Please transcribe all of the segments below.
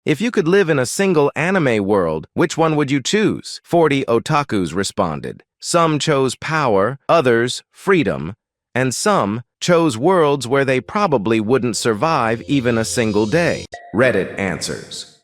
If you could live in a single anime world, which one would you choose? 40 otakus responded. Some chose power, others freedom, and some chose worlds where they probably wouldn't survive even a single day. Reddit answers.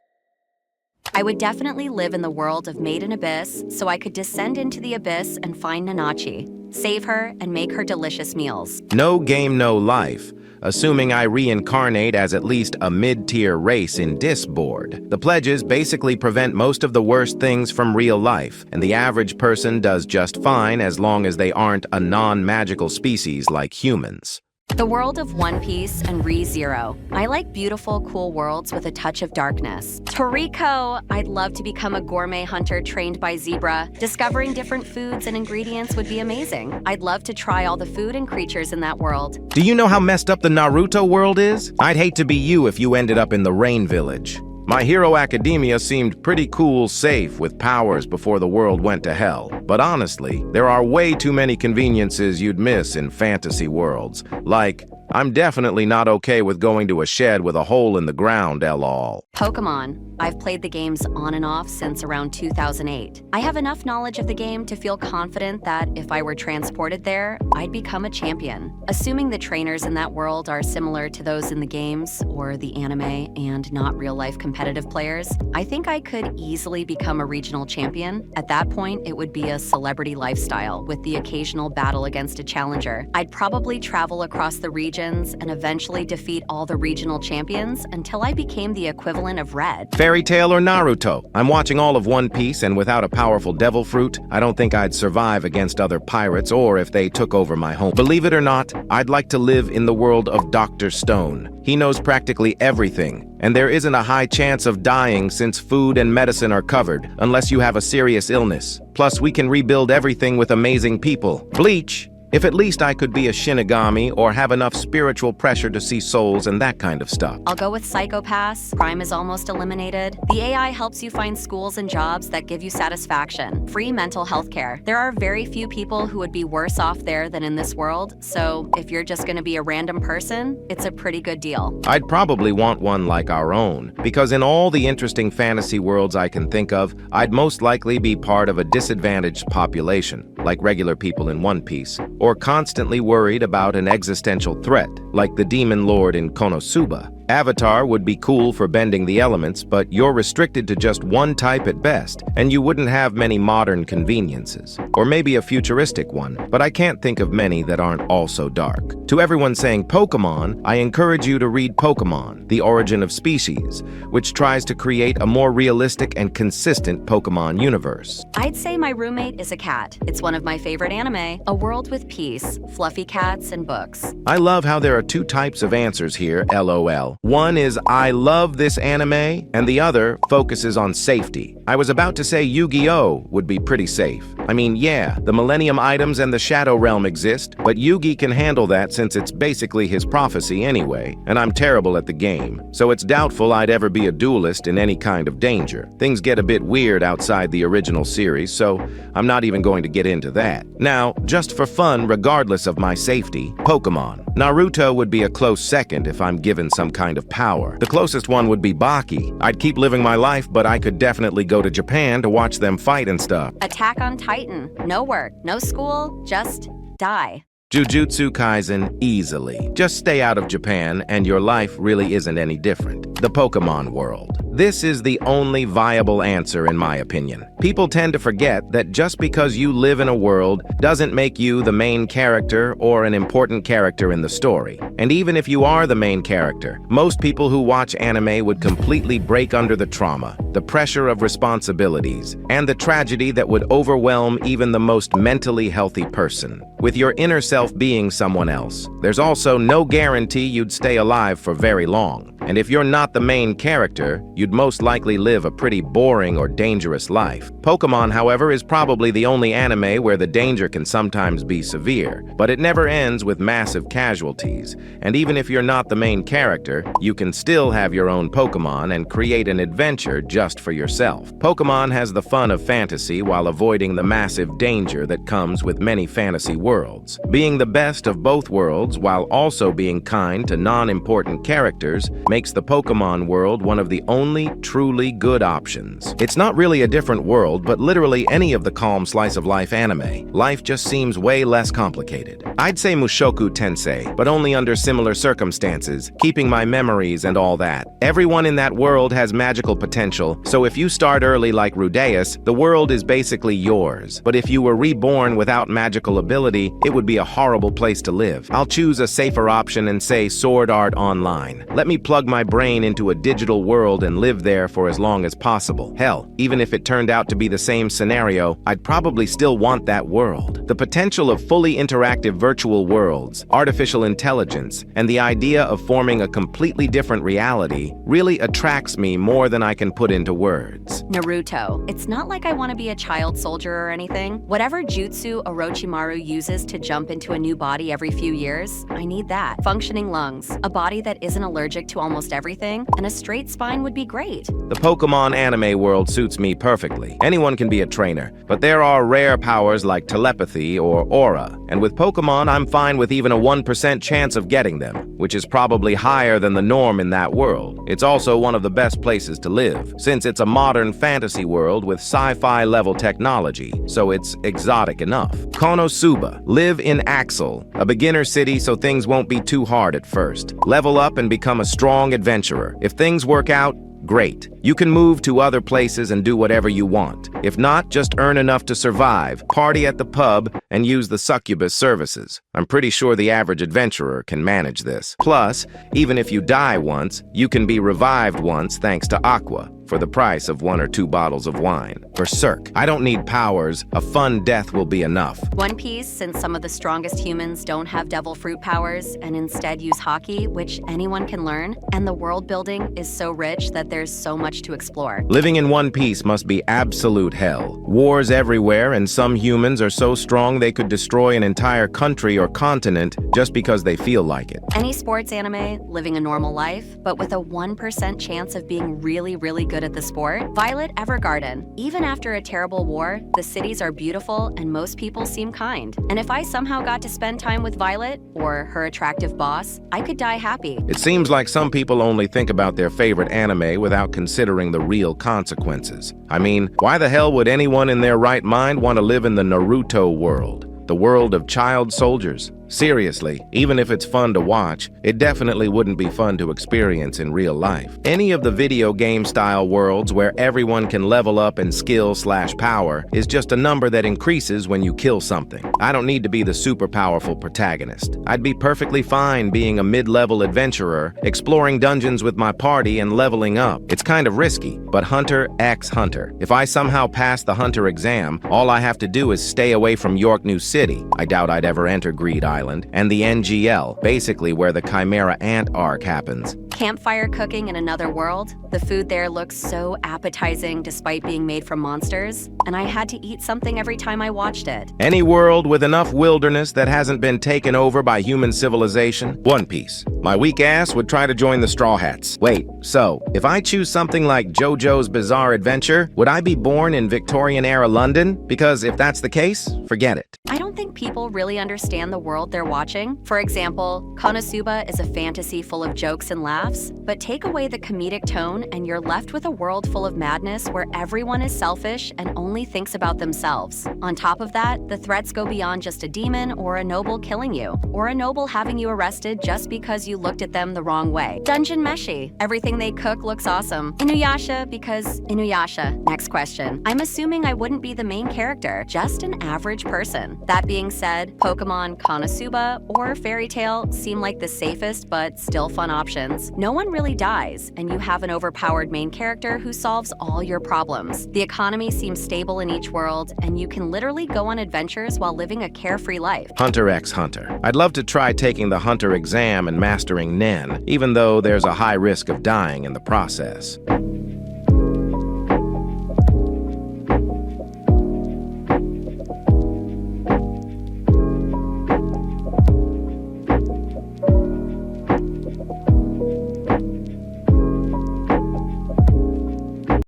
I would definitely live in the world of Made in Abyss so I could descend into the abyss and find Nanachi, save her, and make her delicious meals. No game, no life. Assuming I reincarnate as at least a mid-tier race in Disboard. The pledges basically prevent most of the worst things from real life, and the average person does just fine as long as they aren't a non-magical species like humans. The world of One Piece and Re:Zero. I like beautiful, cool worlds with a touch of darkness. Toriko! I'd love to become a gourmet hunter trained by Zebra. Discovering different foods and ingredients would be amazing. I'd love to try all the food and creatures in that world. Do you know how messed up the Naruto world is? I'd hate to be you if you ended up in the Rain Village. My Hero Academia seemed pretty cool, safe, with powers before the world went to hell. But honestly, there are way too many conveniences you'd miss in fantasy worlds. Like, I'm definitely not okay with going to a shed with a hole in the ground, lol. Pokemon. I've played the games on and off since around 2008. I have enough knowledge of the game to feel confident that if I were transported there, I'd become a champion. Assuming the trainers in that world are similar to those in the games or the anime and not real-life competitive players, I think I could easily become a regional champion. At that point, it would be a celebrity lifestyle with the occasional battle against a challenger. I'd probably travel across the regions and eventually defeat all the regional champions until I became the equivalent of Red. Fairy Tail or Naruto? I'm watching all of One Piece, and without a powerful devil fruit, I don't think I'd survive against other pirates or if they took over my home. Believe it or not, I'd like to live in the world of Dr. Stone. He knows practically everything, and there isn't a high chance of dying since food and medicine are covered, unless you have a serious illness. Plus, we can rebuild everything with amazing people. Bleach! If at least I could be a Shinigami or have enough spiritual pressure to see souls and that kind of stuff. I'll go with Psychopaths. Crime is almost eliminated. The AI helps you find schools and jobs that give you satisfaction. Free mental health care. There are very few people who would be worse off there than in this world, so if you're just gonna be a random person, it's a pretty good deal. I'd probably want one like our own, because in all the interesting fantasy worlds I can think of, I'd most likely be part of a disadvantaged population, like regular people in One Piece, or constantly worried about an existential threat, like the Demon Lord in Konosuba. Avatar would be cool for bending the elements, but you're restricted to just one type at best, and you wouldn't have many modern conveniences. Or maybe a futuristic one, but I can't think of many that aren't also dark. To everyone saying Pokemon, I encourage you to read Pokemon, The Origin of Species, which tries to create a more realistic and consistent Pokemon universe. I'd say my roommate is a cat. It's one of my favorite anime. A world with peace, fluffy cats, and books. I love how there are two types of answers here, LOL. One is, I love this anime, and the other focuses on safety. I was about to say Yu-Gi-Oh! Would be pretty safe. I mean, yeah, the Millennium items and the Shadow Realm exist, but Yugi can handle that since it's basically his prophecy anyway, and I'm terrible at the game, so it's doubtful I'd ever be a duelist in any kind of danger. Things get a bit weird outside the original series, so I'm not even going to get into that. Now, just for fun, regardless of my safety, Pokemon. Naruto would be a close second if I'm given some kind of power. The closest one would be Baki. I'd keep living my life, but I could definitely go to Japan to watch them fight and stuff. Attack on Titan. No work, no school, just die. Jujutsu Kaisen, easily. Just stay out of Japan and your life really isn't any different. The Pokemon world. This is the only viable answer in my opinion. People tend to forget that just because you live in a world doesn't make you the main character or an important character in the story. And even if you are the main character, most people who watch anime would completely break under the trauma, the pressure of responsibilities, and the tragedy that would overwhelm even the most mentally healthy person. With your inner self being someone else, there's also no guarantee you'd stay alive for very long. And if you're not the main character, you'd most likely live a pretty boring or dangerous life. Pokemon, however, is probably the only anime where the danger can sometimes be severe, but it never ends with massive casualties. And even if you're not the main character, you can still have your own Pokemon and create an adventure just just for yourself. Pokemon has the fun of fantasy while avoiding the massive danger that comes with many fantasy worlds. Being the best of both worlds while also being kind to non-important characters makes the Pokemon world one of the only truly good options. It's not really a different world, but literally any of the calm slice-of-life anime. Life just seems way less complicated. I'd say Mushoku Tensei, but only under similar circumstances, keeping my memories and all that. Everyone in that world has magical potential, so if you start early like Rudeus, the world is basically yours. But if you were reborn without magical ability, it would be a horrible place to live. I'll choose a safer option and say Sword Art Online. Let me plug my brain into a digital world and live there for as long as possible. Hell, even if it turned out to be the same scenario, I'd probably still want that world. The potential of fully interactive virtual worlds, artificial intelligence, and the idea of forming a completely different reality really attracts me more than I can put into words. Naruto. It's not like I want to be a child soldier or anything. Whatever jutsu Orochimaru uses to jump into a new body every few years, I need that. Functioning lungs, a body that isn't allergic to almost everything, and a straight spine would be great. The Pokemon anime world suits me perfectly. Anyone can be a trainer, but there are rare powers like telepathy or aura, and with Pokemon I'm fine with even a 1% chance of getting them, which is probably higher than the norm in that world. It's also one of the best places to live, since it's a modern fantasy world with sci-fi level technology, so it's exotic enough. Konosuba. Live in Axel, a beginner city so things won't be too hard at first. Level up and become a strong adventurer. If things work out, great. You can move to other places and do whatever you want. If not, just earn enough to survive, party at the pub, and use the succubus services. I'm pretty sure the average adventurer can manage this. Plus, even if you die once, you can be revived once thanks to Aqua, for the price of 1 or 2 bottles of wine. Berserk. I don't need powers. A fun death will be enough. One Piece, since some of the strongest humans don't have devil fruit powers and instead use hockey, which anyone can learn, and the world building is so rich that there's so much to explore. Living in One Piece must be absolute hell. Wars everywhere, and some humans are so strong they could destroy an entire country or continent just because they feel like it. Any sports anime, living a normal life, but with a 1% chance of being really, really good at the sport. Violet Evergarden. Even after a terrible war, the cities are beautiful and most people seem kind. And if I somehow got to spend time with Violet, or her attractive boss, I could die happy. It seems like some people only think about their favorite anime without considering the real consequences. I mean, why the hell would anyone in their right mind want to live in the Naruto world? The world of child soldiers? Seriously, even if it's fun to watch, it definitely wouldn't be fun to experience in real life. Any of the video game style worlds where everyone can level up in skill/power is just a number that increases when you kill something. I don't need to be the super powerful protagonist. I'd be perfectly fine being a mid-level adventurer, exploring dungeons with my party and leveling up. It's kind of risky, but Hunter x Hunter. If I somehow pass the Hunter exam, all I have to do is stay away from York New City. I doubt I'd ever enter Greed Island. And the NGL, basically where the Chimera Ant arc happens. Campfire cooking in another world. The food there looks so appetizing despite being made from monsters, and I had to eat something every time I watched it. Any world with enough wilderness that hasn't been taken over by human civilization? One Piece. My weak ass would try to join the Straw Hats. Wait, so, if I choose something like JoJo's Bizarre Adventure, would I be born in Victorian-era London? Because if that's the case, forget it. I don't think people really understand the world they're watching. For example, Konosuba is a fantasy full of jokes and laughs, but take away the comedic tone and you're left with a world full of madness where everyone is selfish and only thinks about themselves. On top of that, the threats go beyond just a demon or a noble killing you, or a noble having you arrested just because you looked at them the wrong way. Dungeon Meshi. Everything they cook looks awesome. Inuyasha, because Inuyasha. Next question. I'm assuming I wouldn't be the main character, just an average person. That being said, Pokemon, Konosuba, or Fairy Tail seem like the safest but still fun options. No one really dies, and you have an overpowered main character who solves all your problems. The economy seems stable in each world, and you can literally go on adventures while living a carefree life. Hunter x Hunter. I'd love to try taking the Hunter exam and mastering Nen, even though there's a high risk of dying in the process.